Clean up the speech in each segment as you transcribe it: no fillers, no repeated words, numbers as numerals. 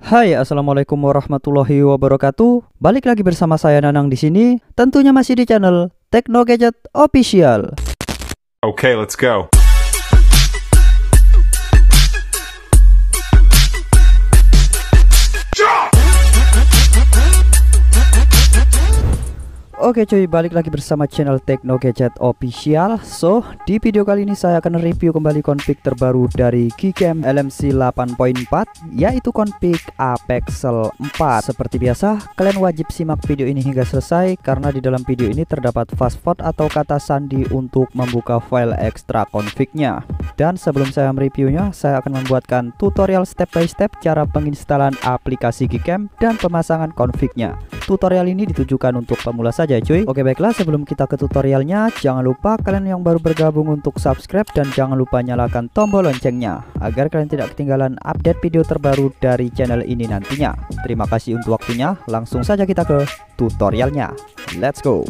Hai, assalamualaikum warahmatullahi wabarakatuh. Balik lagi bersama saya Nanang di sini. Tentunya masih di channel Tekno Gadget Official. Okay, let's go. Oke cuy, balik lagi bersama channel Tekno Gadget Official. So, di video kali ini saya akan review kembali config terbaru dari Gcam LMC 8.4, yaitu config Apexel 4. Seperti biasa, kalian wajib simak video ini hingga selesai karena di dalam video ini terdapat password atau kata sandi untuk membuka file ekstra config-nya. Dan sebelum saya mereviewnya, saya akan membuatkan tutorial step by step cara penginstalan aplikasi Gcam dan pemasangan config-nya. Tutorial ini ditujukan untuk pemula saja cuy. Oke baiklah, sebelum kita ke tutorialnya, jangan lupa kalian yang baru bergabung untuk subscribe dan jangan lupa nyalakan tombol loncengnya agar kalian tidak ketinggalan update video terbaru dari channel ini nantinya. Terima kasih untuk waktunya. Langsung saja kita ke tutorialnya. Let's go.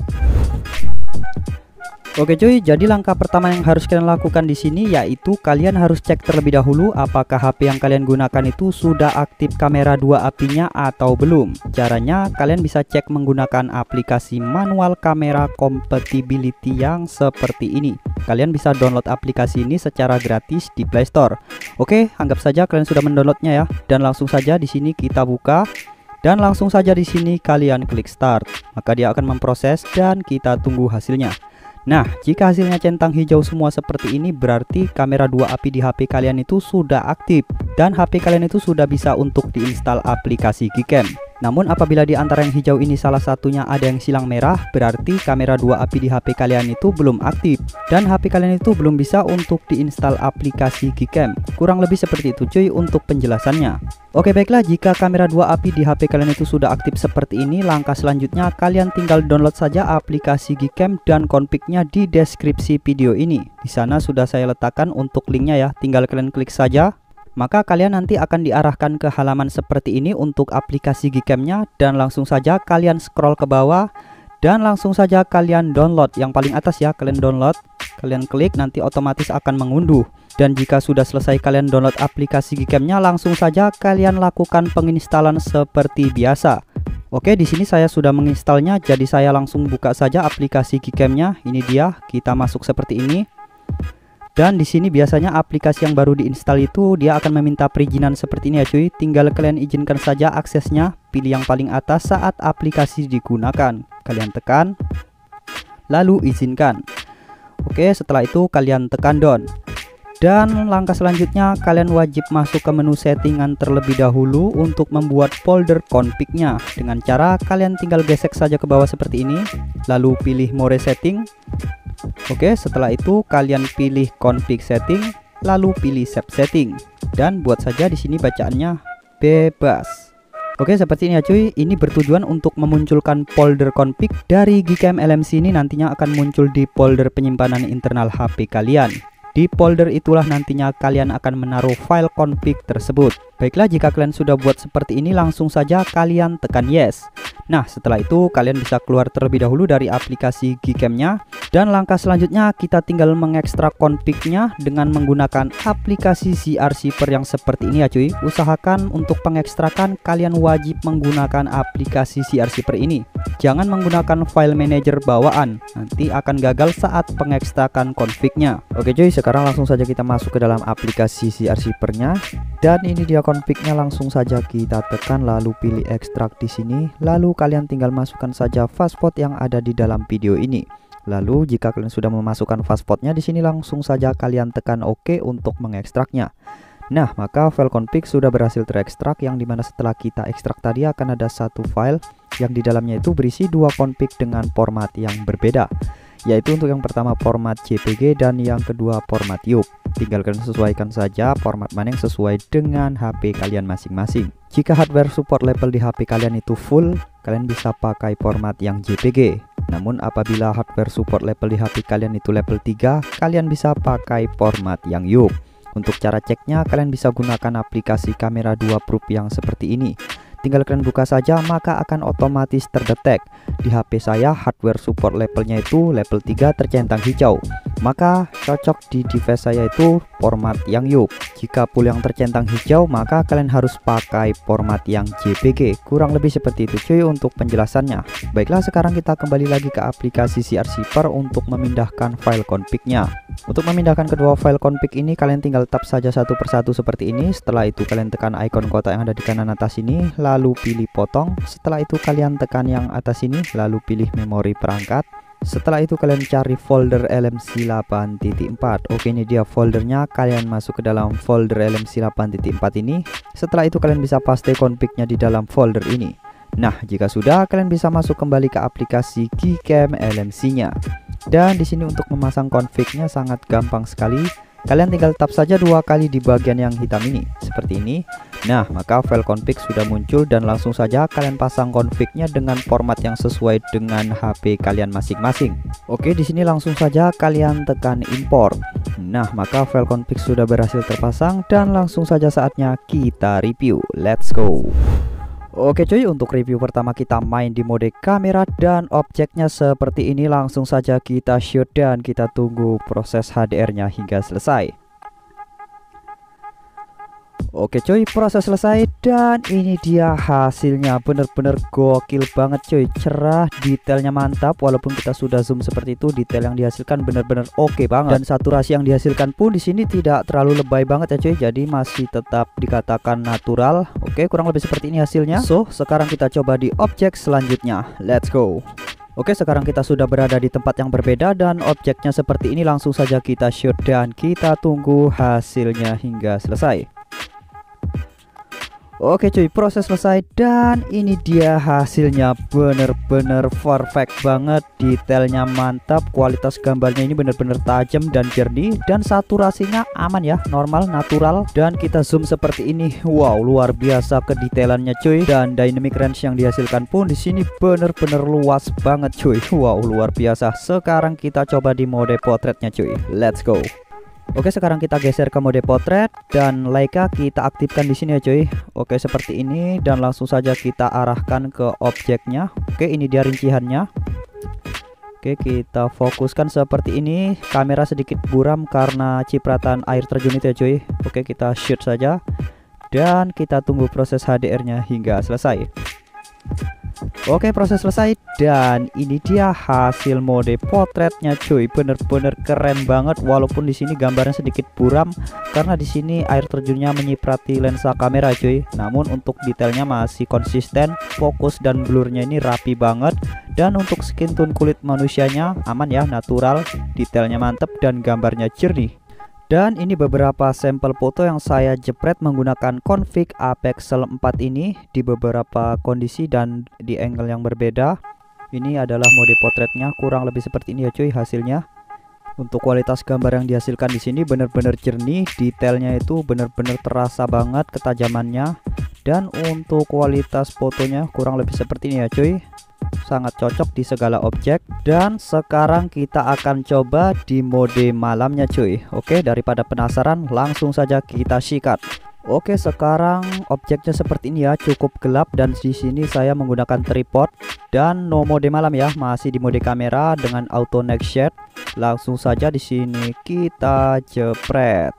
Oke cuy, jadi langkah pertama yang harus kalian lakukan di sini yaitu kalian harus cek terlebih dahulu apakah HP yang kalian gunakan itu sudah aktif kamera 2 API-nya atau belum. Caranya kalian bisa cek menggunakan aplikasi manual kamera compatibility yang seperti ini. Kalian bisa download aplikasi ini secara gratis di Play Store. Oke, anggap saja kalian sudah mendownloadnya ya. Dan langsung saja di sini kita buka. Dan langsung saja di sini kalian klik start. Maka dia akan memproses dan kita tunggu hasilnya. Nah, jika hasilnya centang hijau semua seperti ini, berarti kamera 2 API di HP kalian itu sudah aktif dan HP kalian itu sudah bisa untuk diinstal aplikasi Gcam. Namun apabila di antara yang hijau ini salah satunya ada yang silang merah, berarti kamera 2 API di HP kalian itu belum aktif dan HP kalian itu belum bisa untuk diinstal aplikasi Gcam. Kurang lebih seperti itu cuy untuk penjelasannya. Oke baiklah, jika kamera 2 API di HP kalian itu sudah aktif seperti ini, langkah selanjutnya kalian tinggal download saja aplikasi Gcam dan config-nya di deskripsi video ini. Di sana sudah saya letakkan untuk linknya ya, tinggal kalian klik saja. Maka kalian nanti akan diarahkan ke halaman seperti ini untuk aplikasi Gcam-nya dan langsung saja kalian scroll ke bawah dan langsung saja kalian download. Yang paling atas ya, kalian download, kalian klik, nanti otomatis akan mengunduh. Dan jika sudah selesai kalian download aplikasi Gcam-nya, langsung saja kalian lakukan penginstalan seperti biasa. Oke, di sini saya sudah menginstalnya, jadi saya langsung buka saja aplikasi Gcam-nya. Ini dia, kita masuk seperti ini. Dan di sini biasanya aplikasi yang baru diinstal itu dia akan meminta perizinan seperti ini ya cuy. Tinggal kalian izinkan saja aksesnya, pilih yang paling atas saat aplikasi digunakan. Kalian tekan, lalu izinkan. Oke, setelah itu kalian tekan done. Dan langkah selanjutnya kalian wajib masuk ke menu settingan terlebih dahulu untuk membuat folder config-nya. Dengan cara kalian tinggal gesek saja ke bawah seperti ini, lalu pilih more setting. Oke, setelah itu kalian pilih config setting, lalu pilih save setting dan buat saja di sini bacaannya bebas. Oke, seperti ini ya cuy. Ini bertujuan untuk memunculkan folder config dari Gcam LMC ini nantinya akan muncul di folder penyimpanan internal HP kalian. Di folder itulah nantinya kalian akan menaruh file config tersebut. Baiklah, jika kalian sudah buat seperti ini, langsung saja kalian tekan yes. Nah, setelah itu kalian bisa keluar terlebih dahulu dari aplikasi Gcam-nya. Dan langkah selanjutnya kita tinggal mengekstrak config-nya dengan menggunakan aplikasi ZRCiper yang seperti ini ya cuy. Usahakan untuk pengekstrakan kalian wajib menggunakan aplikasi ZRCiper ini. Jangan menggunakan file manager bawaan, nanti akan gagal saat pengekstrakan config-nya. Oke cuy, sekarang langsung saja kita masuk ke dalam aplikasi ZRCiper-nya. Dan ini dia config-nya, langsung saja kita tekan lalu pilih ekstrak di sini. Lalu kalian tinggal masukkan saja password yang ada di dalam video ini. Lalu jika kalian sudah memasukkan passwordnya di sini, langsung saja kalian tekan OK untuk mengekstraknya. Nah, maka file config sudah berhasil terekstrak, yang dimana setelah kita ekstrak tadi akan ada satu file yang di dalamnya itu berisi dua config dengan format yang berbeda, yaitu untuk yang pertama format JPG dan yang kedua format YUP. Tinggal kalian sesuaikan saja format mana yang sesuai dengan HP kalian masing-masing. Jika hardware support level di HP kalian itu full, kalian bisa pakai format yang JPG. Namun apabila hardware support level di HP kalian itu level 3, kalian bisa pakai format yang YUP. Untuk cara ceknya kalian bisa gunakan aplikasi kamera 2 proof yang seperti ini. Tinggal kalian buka saja, maka akan otomatis terdetek. Di HP saya hardware support levelnya itu level 3 tercentang hijau. maka cocok di device saya itu format yang YUP. Jika full yang tercentang hijau, maka kalian harus pakai format yang JPG. Kurang lebih seperti itu cuy untuk penjelasannya. Baiklah, sekarang kita kembali lagi ke aplikasi CR-Zipper untuk memindahkan file config-nya. Untuk memindahkan kedua file config ini, kalian tinggal tap saja satu persatu seperti ini. Setelah itu kalian tekan ikon kotak yang ada di kanan atas ini, lalu pilih potong. Setelah itu kalian tekan yang atas ini, lalu pilih memori perangkat. Setelah itu kalian cari folder LMC 8.4. Oke, ini dia foldernya. Kalian masuk ke dalam folder LMC 8.4 ini. Setelah itu kalian bisa paste config-nya di dalam folder ini. Nah, jika sudah, kalian bisa masuk kembali ke aplikasi Gcam LMC-nya. Dan di sini untuk memasang config-nya sangat gampang sekali. Kalian tinggal tap saja 2 kali di bagian yang hitam ini, seperti ini. Nah, maka file config sudah muncul dan langsung saja kalian pasang config-nya dengan format yang sesuai dengan HP kalian masing-masing. Oke, di sini langsung saja kalian tekan import. Nah, maka file config sudah berhasil terpasang dan langsung saja saatnya kita review. Let's go. Oke cuy, untuk review pertama kita main di mode kamera dan objeknya seperti ini. Langsung saja kita shoot dan kita tunggu proses HDR-nya hingga selesai. Oke cuy, proses selesai dan ini dia hasilnya. Bener-bener gokil banget cuy, cerah, detailnya mantap. Walaupun kita sudah zoom seperti itu, detail yang dihasilkan bener-bener oke banget. Dan saturasi yang dihasilkan pun di sini tidak terlalu lebay banget ya cuy, jadi masih tetap dikatakan natural. Oke, kurang lebih seperti ini hasilnya. So, sekarang kita coba di objek selanjutnya. Let's go. Oke, sekarang kita sudah berada di tempat yang berbeda dan objeknya seperti ini. Langsung saja kita shoot dan kita tunggu hasilnya hingga selesai. Oke cuy, proses selesai dan ini dia hasilnya. Bener-bener perfect banget, detailnya mantap, kualitas gambarnya ini bener-bener tajam dan jernih, dan saturasinya aman ya, normal, natural. Dan kita zoom seperti ini, wow, luar biasa kedetailannya cuy. Dan dynamic range yang dihasilkan pun di sini bener-bener luas banget cuy, wow, luar biasa. Sekarang kita coba di mode potretnya cuy, let's go. Oke, sekarang kita geser ke mode potret dan Leica kita aktifkan di sini ya cuy. Oke, seperti ini dan langsung saja kita arahkan ke objeknya. Oke, ini dia rinciannya. Oke, kita fokuskan seperti ini. Kamera sedikit buram karena cipratan air terjun itu ya cuy. Oke, kita shoot saja dan kita tunggu proses HDR-nya hingga selesai. Oke, proses selesai dan ini dia hasil mode potretnya cuy. Bener-bener keren banget walaupun di sini gambarnya sedikit buram karena di sini air terjunnya menyiprati lensa kamera cuy. Namun untuk detailnya masih konsisten, fokus dan blurnya ini rapi banget. Dan untuk skin tone kulit manusianya aman ya, natural, detailnya mantep dan gambarnya jernih. Dan ini beberapa sampel foto yang saya jepret menggunakan config Apexel 4 ini di beberapa kondisi dan di angle yang berbeda. Ini adalah mode potretnya, kurang lebih seperti ini ya cuy hasilnya. Untuk kualitas gambar yang dihasilkan di sini benar-benar jernih, detailnya itu benar-benar terasa banget ketajamannya. Dan untuk kualitas fotonya kurang lebih seperti ini ya cuy, sangat cocok di segala objek. Dan sekarang kita akan coba di mode malamnya cuy. Oke, daripada penasaran langsung saja kita sikat. Oke, sekarang objeknya seperti ini ya, cukup gelap dan di sini saya menggunakan tripod dan no mode malam ya, masih di mode kamera dengan auto night shade. Langsung saja di sini kita jepret.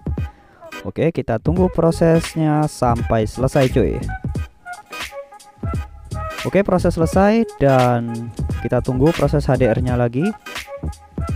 Oke, kita tunggu prosesnya sampai selesai cuy. Oke, proses selesai dan kita tunggu proses HDR-nya lagi.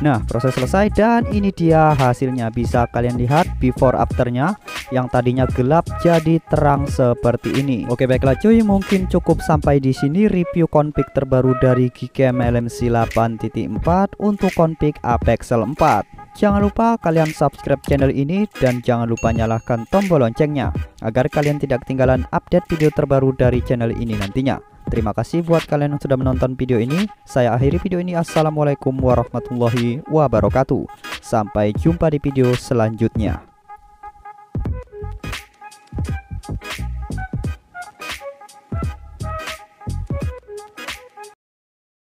Nah, proses selesai dan ini dia hasilnya. Bisa kalian lihat before afternya, yang tadinya gelap jadi terang seperti ini. Oke, baiklah cuy, mungkin cukup sampai di sini review config terbaru dari Gcam LMC 8.4 untuk config Apexel 4. Jangan lupa kalian subscribe channel ini dan jangan lupa nyalakan tombol loncengnya agar kalian tidak ketinggalan update video terbaru dari channel ini nantinya. Terima kasih buat kalian yang sudah menonton video ini. Saya akhiri video ini. Assalamualaikum warahmatullahi wabarakatuh. Sampai jumpa di video selanjutnya.